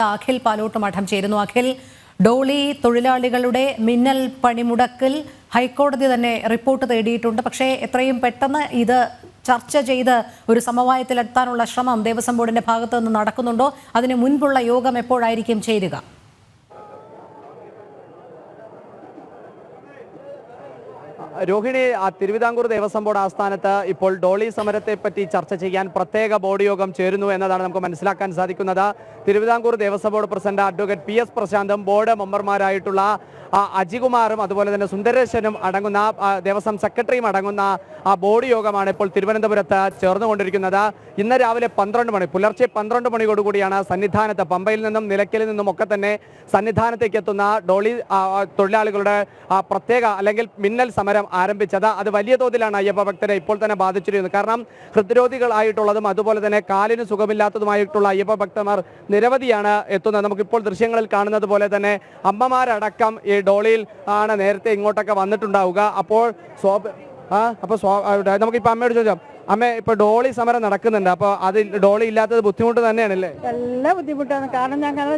അഖിൽ പാലോട്ട് മഠം ചേരുന്നു. അഖിൽ, ഡോളി തൊഴിലാളികളുടെ മിന്നൽ പണിമുടക്കിൽ ഹൈക്കോടതി തന്നെ റിപ്പോർട്ട് തേടിയിട്ടുണ്ട്. പക്ഷേ എത്രയും പെട്ടെന്ന് ഇത് ചർച്ച ചെയ്ത് ഒരു സമവായത്തിലെത്താനുള്ള ശ്രമം ദേവസ്വം ബോർഡിന്റെ ഭാഗത്തു നിന്ന് നടക്കുന്നുണ്ടോ? അതിന് മുൻപുള്ള യോഗം എപ്പോഴായിരിക്കും ചേരുക? രോഹിണി, തിരുവിതാംകൂർ ദേവസ്വം ബോർഡ് ആസ്ഥാനത്ത് ഇപ്പോൾ ഡോളി സമരത്തെ പറ്റി ചർച്ച ചെയ്യാൻ പ്രത്യേക ബോർഡ് യോഗം ചേരുന്നു എന്നതാണ് നമുക്ക് മനസ്സിലാക്കാൻ സാധിക്കുന്നത്. Thiruvithamkoor Devaswom board president advocate PS പ്രശാന്തും ബോർഡ് മെമ്പർമാരായിട്ടുള്ള അജികുമാറും അതുപോലെ തന്നെ സുന്ദരേശനും അടങ്ങുന്ന ദേവസ്വം സെക്രട്ടറിയും അടങ്ങുന്ന ബോർഡ് യോഗമാണ് ഇപ്പോൾ തിരുവനന്തപുരത്ത് ചേർന്നുകൊണ്ടിരിക്കുന്നത്. ഇന്ന് രാവിലെ 12 മണി, പുലർച്ചെ 12 മണിയോടുകൂടിയാണ് സന്നിധാനത്ത്, പമ്പയിൽ നിന്നും നിലയ്ക്കലിൽ നിന്നും ഒക്കെ തന്നെ സന്നിധാനത്തേക്ക് എത്തുന്ന ഡോളി തൊഴിലാളികളുടെ പ്രത്യേക അല്ലെങ്കിൽ മിന്നൽ സമരം ആരംഭിച്ചത്. അത് വലിയ തോതിലാണ് അയ്യപ്പ ഭക്തരെ ഇപ്പോൾ തന്നെ ബാധിച്ചിരിക്കുന്നത്. കാരണം ഹൃദ്രോഗികളായിട്ടുള്ളതും അതുപോലെ തന്നെ കാലിന് സുഖമില്ലാത്തതുമായിട്ടുള്ള അയ്യപ്പ ഭക്തന്മാർ നിരവധിയാണ് എത്തുന്നത്. നമുക്കിപ്പോൾ ദൃശ്യങ്ങളിൽ കാണുന്നത് പോലെ തന്നെ അമ്മമാരടക്കം ഈ ഡോളിയിൽ ആണ് നേരത്തെ ഇങ്ങോട്ടൊക്കെ വന്നിട്ടുണ്ടാവുക. അപ്പോൾ നമുക്കിപ്പോൾ അമ്മയോട് ചോദിച്ചാൽ, അമ്മ, ഇപ്പോൾ ഡോളി സമരം നടക്കുന്നുണ്ട്, അപ്പോൾ അത് ഡോളി ഇല്ലാത്തത് ബുദ്ധിമുട്ട് തന്നെയാണല്ലേ? എല്ലാ ബുദ്ധിമുട്ടാണ്. കാരണം ഞങ്ങൾക്ക്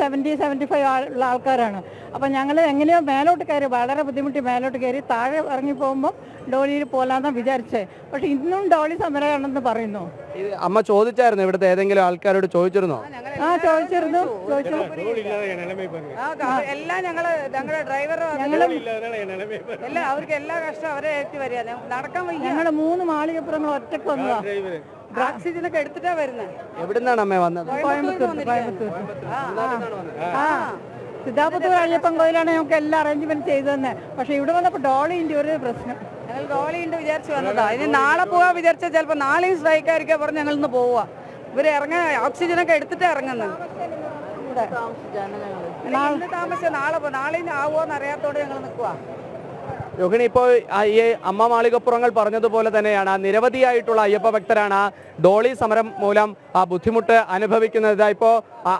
70-75 ഉള്ള ആൾക്കാരാണ്. അപ്പം ഞങ്ങൾ എങ്ങനെയോ മേലോട്ട് കയറി, വളരെ ബുദ്ധിമുട്ടി മേലോട്ട് കയറി താഴെ ഇറങ്ങി പോകുമ്പോൾ ഡോളിയിൽ പോലാന്നാണ് വിചാരിച്ചത്. പക്ഷെ ഇന്നും ഡോളി സമരമാണെന്ന് പറയുന്നു. അമ്മ ചോദിച്ചായിരുന്നു, ഇവിടുത്തെ ഏതെങ്കിലും ആൾക്കാരോട് ചോദിച്ചിരുന്നോ? ചോദിച്ചിരുന്നു. എല്ലാം ഞങ്ങളുടെ ഡ്രൈവർ അവർക്ക് എല്ലാ കഷ്ടം അവരെ ഏറ്റി വരിക. നടക്കാൻ വയ്യ. ഞങ്ങൾ 3 മാളികപ്പുറങ്ങൾ ഒറ്റക്ക് വന്നതാ. ഓക്സിജനൊക്കെ എടുത്തിട്ടാ വരുന്നത്. എവിടുന്നാണ് അമ്മ വന്നത്? കോയമ്പത്തൂർ. സിദ്ധാപുത്തൂർ അയ്യപ്പൻ കോയിലാണ് ഞങ്ങൾക്ക് എല്ലാ അറേഞ്ച്മെന്റ് ചെയ്തു തന്നെ. പക്ഷെ ഇവിടെ വന്നപ്പോൾ ഡോളിന്റെ ഒരു പ്രശ്നം. ഞങ്ങൾ ഡോളിയുണ്ട് വിചാരിച്ചു വന്നതാ. ഇനി നാളെ പോവാ വിചാരിച്ചാൽ ചിലപ്പോൾ നാളെയും സ്ട്രൈക്കായിരിക്കും പറഞ്ഞ് ഞങ്ങൾ ഇന്ന് പോവുക. ഇവര് ഓക്സിജനൊക്കെ എടുത്തിട്ടാ ഇറങ്ങുന്നത്. താമസിച്ച നാളെയും ആവുമോന്ന് അറിയാത്തോടെ ഞങ്ങൾ നിൽക്കുക. രോഹിണി, ഇപ്പോൾ ഈ അമ്മ മാളികപ്പുറങ്ങൾ പറഞ്ഞതുപോലെ തന്നെയാണ് നിരവധിയായിട്ടുള്ള അയ്യപ്പ ഭക്തരാണ് ഡോളി സമരം മൂലം ബുദ്ധിമുട്ട് അനുഭവിക്കുന്നത്. ഇപ്പോൾ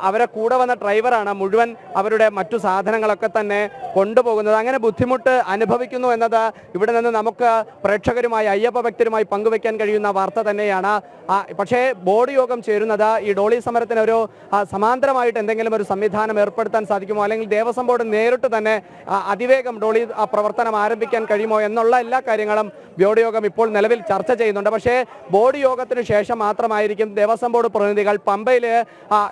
അവരെ കൂടെ വന്ന ഡ്രൈവറാണ് മുഴുവൻ അവരുടെ മറ്റു സാധനങ്ങളൊക്കെ തന്നെ കൊണ്ടുപോകുന്നത്. അങ്ങനെ ബുദ്ധിമുട്ട് അനുഭവിക്കുന്നു എന്നത് ഇവിടെ നിന്ന് നമുക്ക് പ്രേക്ഷകരുമായി അയ്യപ്പ ഭക്തരുമായി പങ്കുവെക്കാൻ കഴിയുന്ന വാർത്ത തന്നെയാണ്. പക്ഷേ ബോർഡ് യോഗം ചേരുന്നത് ഈ ഡോളി സമരത്തിന് ഒരു സമാന്തരമായിട്ട് എന്തെങ്കിലും ഒരു സംവിധാനം ഏർപ്പെടുത്താൻ സാധിക്കുമോ, അല്ലെങ്കിൽ ദേവസ്വം ബോർഡ് നേരിട്ട് തന്നെ അതിവേഗം ഡോളി പ്രവർത്തനം ആരംഭിക്കാൻ കഴിയുമോ എന്നുള്ള എല്ലാ കാര്യങ്ങളും ബോർഡ് യോഗം ഇപ്പോൾ നിലവിൽ ചർച്ച ചെയ്യുന്നുണ്ട്. പക്ഷേ ബോർഡ് യോഗത്തിന് ശേഷം മാത്രമായിരിക്കും ദേവസ്വം ബോർഡ് പ്രതിനിധികൾ പമ്പയിൽ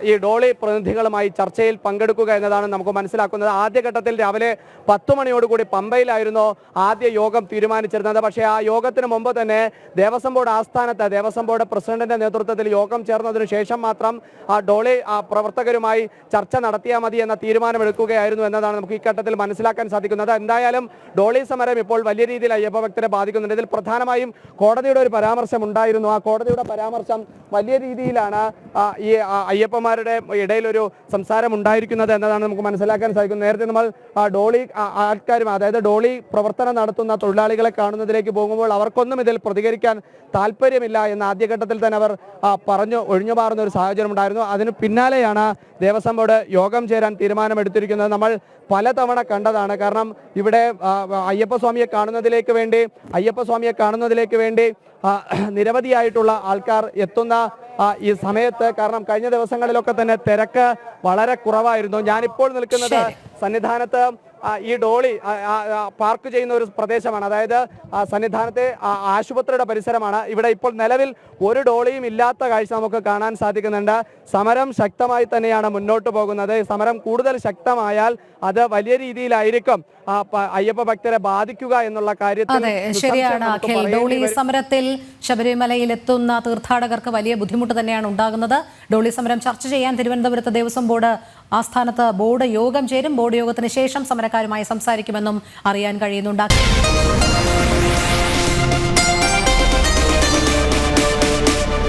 ഈ ഡോളി പ്രതിനിധികളുമായി ചർച്ചയിൽ പങ്കെടുക്കുക എന്നതാണ് നമുക്ക് മനസ്സിലാക്കുന്നത്. ആദ്യഘട്ടത്തിൽ രാവിലെ 10 മണിയോടുകൂടി പമ്പയിലായിരുന്നു ആദ്യ യോഗം തീരുമാനിച്ചിരുന്നത്. പക്ഷേ ആ യോഗത്തിന് മുമ്പ് തന്നെ ദേവസ്വം ബോർഡ് ആസ്ഥാനത്ത് ദേവസ്വം ബോർഡ് പ്രസിഡന്റിന്റെ നേതൃത്വത്തിൽ യോഗം ചേർന്നതിനു ശേഷം മാത്രം ഡോളി പ്രവർത്തകരുമായി ചർച്ച നടത്തിയാൽ മതി എന്ന തീരുമാനമെടുക്കുകയായിരുന്നു എന്നതാണ് നമുക്ക് ഈ ഘട്ടത്തിൽ മനസ്സിലാക്കാൻ സാധിക്കുന്നത്. എന്തായാലും ഡോളി സമരം ഇപ്പോൾ വലിയ രീതിയിൽ അയ്യപ്പ ഭക്തരെ ബാധിക്കുന്നുണ്ട്. ഇതിൽ പ്രധാനമായും കോടതിയുടെ ഒരു പരാമർശം ഉണ്ടായിരുന്നു. ആ കോടതിയുടെ പരാമർശം വലിയ രീതിയിലാണ് ഈ അയ്യപ്പന്മാരുടെ ഇടയിലൊരു സംസാരം ഉണ്ടായിരിക്കുന്നത് എന്നതാണ് നമുക്ക് മനസ്സിലാക്കാൻ സാധിക്കുന്നത്. നേരത്തെ നമ്മൾ ഡോളി ആൾക്കാരും, അതായത് ഡോളി പ്രവർത്തനം നടത്തുന്ന തൊഴിലാളികളെ കാണുന്നതിലേക്ക് പോകുമ്പോൾ അവർക്കൊന്നും ഇതിൽ പ്രതികരിക്കാൻ താല്പര്യമില്ല എന്ന ആദ്യഘട്ടത്തിൽ തന്നെ അവർ പറഞ്ഞു ഒഴിഞ്ഞു മാറുന്ന ഒരു സാഹചര്യം ഉണ്ടായിരുന്നു. അതിന് പിന്നാലെയാണ് ദേവസ്വം ബോർഡ് യോഗം ചേരാൻ തീരുമാനമെടുത്തിരിക്കുന്നത്. നമ്മൾ പലതവണ കണ്ടതാണ്. കാരണം ഇവിടെ അയ്യപ്പസ്വാമിയെ കാണുന്നതിലേക്ക് വേണ്ടി നിരവധിയായിട്ടുള്ള ആൾക്കാർ എത്തുന്ന ഈ സമയത്ത്, കാരണം കഴിഞ്ഞ ദിവസങ്ങളിലൊക്കെ തന്നെ തിരക്ക് വളരെ കുറവായിരുന്നു. ഞാനിപ്പോൾ നിൽക്കുന്നത് സന്നിധാനത്ത് ഈ ഡോളി പാർക്ക് ചെയ്യുന്ന ഒരു പ്രദേശമാണ്. അതായത് സന്നിധാനത്തെ ആശുപത്രിയുടെ പരിസരമാണ്. ഇവിടെ ഇപ്പോൾ നിലവിൽ ഒരു ഡോളിയും ഇല്ലാത്ത കാഴ്ച നമുക്ക് കാണാൻ സാധിക്കുന്നുണ്ട്. സമരം ശക്തമായി തന്നെയാണ് മുന്നോട്ട് പോകുന്നത്. സമരം കൂടുതൽ ശക്തമായാൽ അത് വലിയ രീതിയിലായിരിക്കും അയ്യപ്പ ഭക്തരെ ബാധിക്കുക എന്നുള്ള കാര്യത്തിൽ ശരിയാണ് അഖിൽ. ഡോളി സമരത്തിൽ ശബരിമലയിൽ എത്തുന്ന തീർത്ഥാടകർക്ക് വലിയ ബുദ്ധിമുട്ട് തന്നെയാണ് ഉണ്ടാകുന്നത്. ഡോളി സമരം ചർച്ച ചെയ്യാൻ തിരുവനന്തപുരത്ത് ദേവസ്വം ബോർഡ് ആസ്ഥാനത്ത് ബോർഡ് യോഗം ചേരും. ബോർഡ് യോഗത്തിന് ശേഷം സമരക്കാരുമായി സംസാരിക്കുമെന്നും അറിയാൻ കഴിയുന്നുണ്ട്.